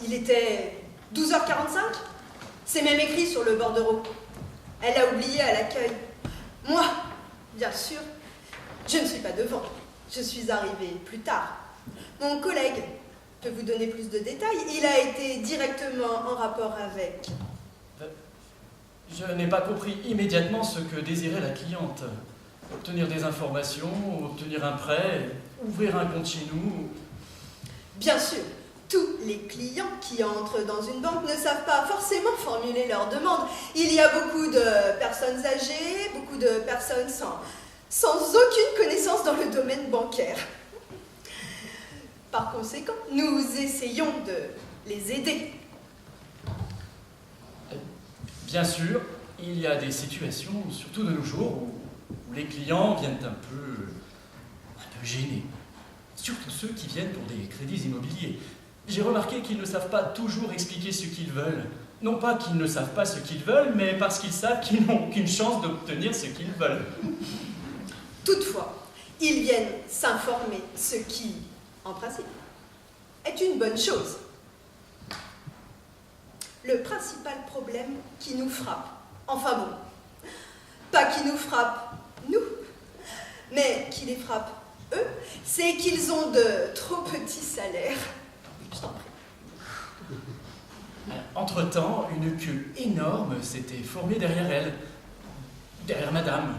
Il était 12h45. C'est même écrit sur le bordereau. Elle a oublié à l'accueil. Moi, bien sûr, je ne suis pas devant. Je suis arrivée plus tard. Mon collègue peut vous donner plus de détails. Il a été directement en rapport avec... Je n'ai pas compris immédiatement ce que désirait la cliente. Obtenir des informations, obtenir un prêt, ouvrir un compte chez nous. Bien sûr, tous les clients qui entrent dans une banque ne savent pas forcément formuler leurs demandes. Il y a beaucoup de personnes âgées, beaucoup de personnes sans aucune connaissance dans le domaine bancaire. Par conséquent, nous essayons de les aider. Bien sûr, il y a des situations, surtout de nos jours, où les clients viennent un peu gênés. Surtout ceux qui viennent pour des crédits immobiliers. J'ai remarqué qu'ils ne savent pas toujours expliquer ce qu'ils veulent. Non pas qu'ils ne savent pas ce qu'ils veulent, mais parce qu'ils savent qu'ils n'ont aucune chance d'obtenir ce qu'ils veulent. Toutefois, ils viennent s'informer, ce qui, en principe, est une bonne chose. Le principal problème qui nous frappe, enfin bon, pas qui nous frappe, nous, mais qui les frappe, eux, c'est qu'ils ont de trop petits salaires. Je t'en prie. Entre-temps, une queue énorme s'était formée derrière elle, derrière madame.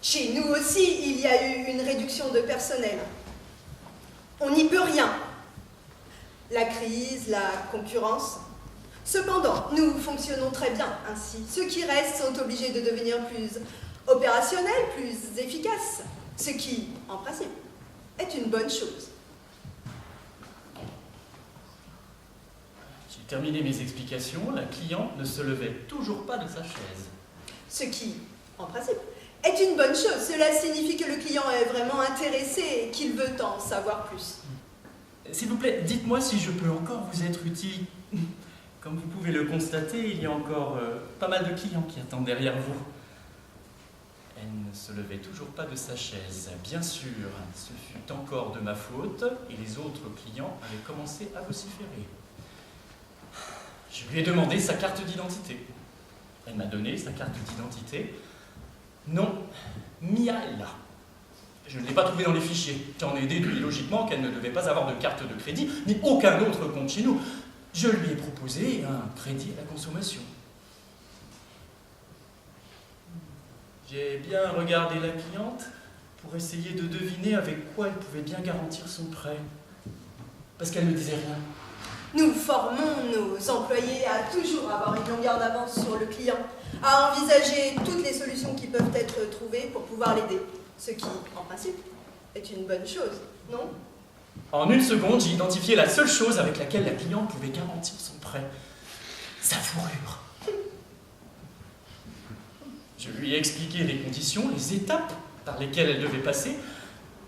Chez nous aussi, il y a eu une réduction de personnel. On n'y peut rien. La crise, la concurrence. Cependant, nous fonctionnons très bien ainsi. Ceux qui restent sont obligés de devenir plus opérationnels, plus efficaces, ce qui, en principe, est une bonne chose. J'ai terminé mes explications, la cliente ne se levait toujours pas de sa chaise. Ce qui, en principe, est une bonne chose. Cela signifie que le client est vraiment intéressé et qu'il veut en savoir plus. S'il vous plaît, dites-moi si je peux encore vous être utile. Comme vous pouvez le constater, il y a encore pas mal de clients qui attendent derrière vous. Elle ne se levait toujours pas de sa chaise. Bien sûr, ce fut encore de ma faute et les autres clients avaient commencé à vociférer. Je lui ai demandé sa carte d'identité. Elle m'a donné sa carte d'identité. Non, Miaela. Je ne l'ai pas trouvée dans les fichiers. J'en ai déduit logiquement qu'elle ne devait pas avoir de carte de crédit, ni aucun autre compte chez nous. Je lui ai proposé un crédit à la consommation. J'ai bien regardé la cliente pour essayer de deviner avec quoi elle pouvait bien garantir son prêt. Parce qu'elle ne disait rien. Nous formons nos employés à toujours avoir une longueur d'avance sur le client, à envisager toutes les solutions qui peuvent être trouvées pour pouvoir l'aider. Ce qui, en principe, est une bonne chose, non ? En une seconde, j'ai identifié la seule chose avec laquelle la cliente pouvait garantir son prêt. Sa fourrure. Je lui ai expliqué les conditions, les étapes par lesquelles elle devait passer.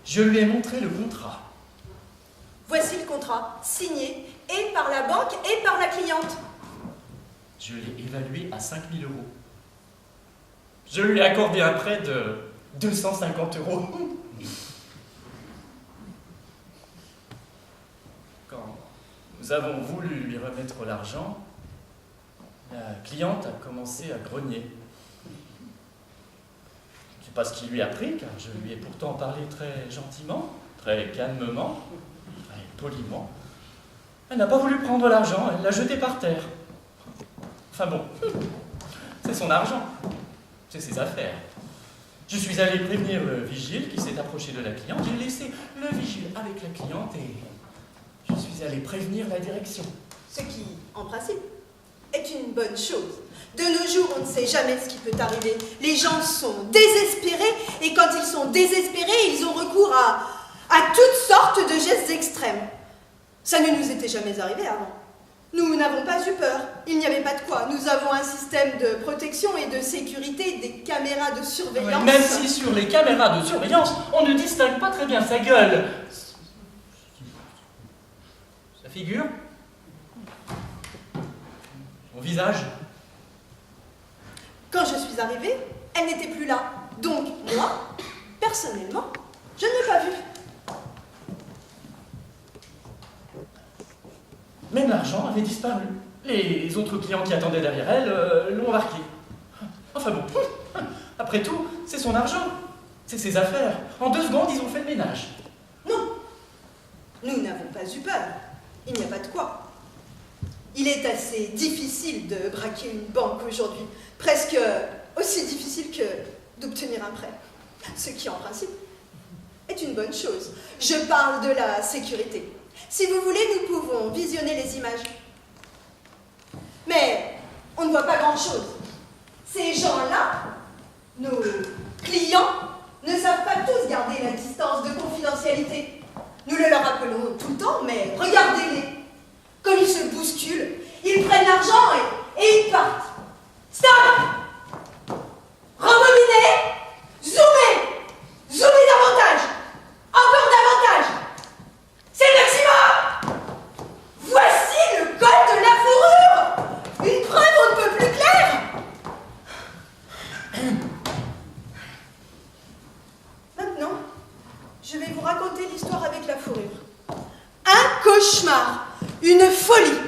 Je lui ai montré le contrat. Voici le contrat, signé et par la banque et par la cliente. Je l'ai évalué à 5 000 €. Je lui ai accordé un prêt de 250 €. Quand nous avons voulu lui remettre l'argent, la cliente a commencé à grogner. Je ne sais pas ce qui lui a pris, car je lui ai pourtant parlé très gentiment, très calmement, très poliment. Elle n'a pas voulu prendre l'argent, elle l'a jeté par terre. Enfin bon, c'est son argent, c'est ses affaires. Je suis allé prévenir le vigile qui s'est approché de la cliente. J'ai laissé le vigile avec la cliente et je suis allé prévenir la direction. Ce qui, en principe, est une bonne chose. De nos jours, on ne sait jamais ce qui peut arriver. Les gens sont désespérés et quand ils sont désespérés, ils ont recours à toutes sortes de gestes extrêmes. Ça ne nous était jamais arrivé avant. Nous n'avons pas eu peur. Il n'y avait pas de quoi. Nous avons un système de protection et de sécurité, des caméras de surveillance. Même si sur les caméras de surveillance, on ne distingue pas très bien sa gueule. Sa figure. Son visage. Quand je suis arrivée, elle n'était plus là. Donc, moi, personnellement, je ne l'ai pas vue. Même l'argent avait disparu. Les autres clients qui attendaient derrière elle l'ont remarqué. Enfin bon, après tout, c'est son argent. C'est ses affaires. En 2 secondes, ils ont fait le ménage. Non, nous n'avons pas eu peur. Il n'y a pas de quoi. Il est assez difficile de braquer une banque aujourd'hui. Presque aussi difficile que d'obtenir un prêt. Ce qui, en principe, est une bonne chose. Je parle de la sécurité. Si vous voulez, nous pouvons visionner les images. Mais on ne voit pas grand-chose. Ces gens-là, nos clients, ne savent pas tous garder la distance de confidentialité. Nous le leur rappelons tout le temps, mais regardez-les. Comme ils se bousculent, ils prennent l'argent et ils partent. Stop! Rembobinez! Zoomez! Zoomez davantage! Encore davantage! C'est le maximum! Voici le col de la fourrure! Une preuve on ne peut plus claire! Maintenant, je vais vous raconter l'histoire avec la fourrure. Un cauchemar! Une folie!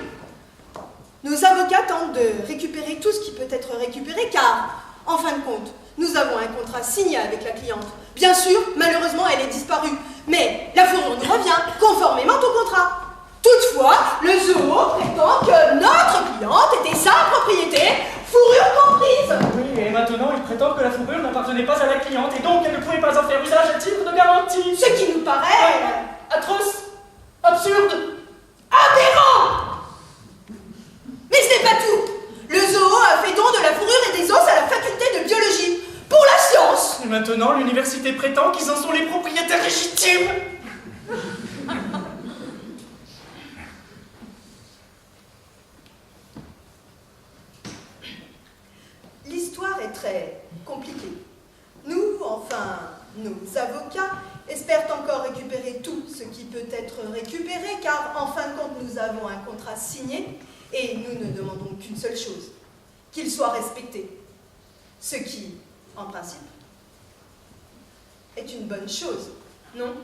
Nos avocats tentent de récupérer tout ce qui peut être récupéré car, en fin de compte, nous avons un contrat signé avec la cliente. Bien sûr, malheureusement, elle est disparue, mais la fourrure nous revient conformément au contrat. Toutefois, le zoo prétend que notre cliente était sa propriété, fourrure comprise. Oui, et maintenant, ils prétendent que la fourrure n'appartenait pas à la cliente et donc elle ne pouvait pas en faire usage à titre de garantie. Ce qui nous paraît... atroce, absurde, aberrant! Mais ce n'est pas tout. Le zoo a fait don de la fourrure et des os à la faculté de biologie. Pour la science. Et maintenant, l'université prétend qu'ils en sont les propriétaires légitimes. L'histoire est très compliquée. Nous, enfin, nos avocats, espèrent encore récupérer tout ce qui peut être récupéré, car en fin de compte, nous avons un contrat signé et nous ne demandons qu'une seule chose, qu'il soit respecté. Ce qui, en principe, est une bonne chose, non ?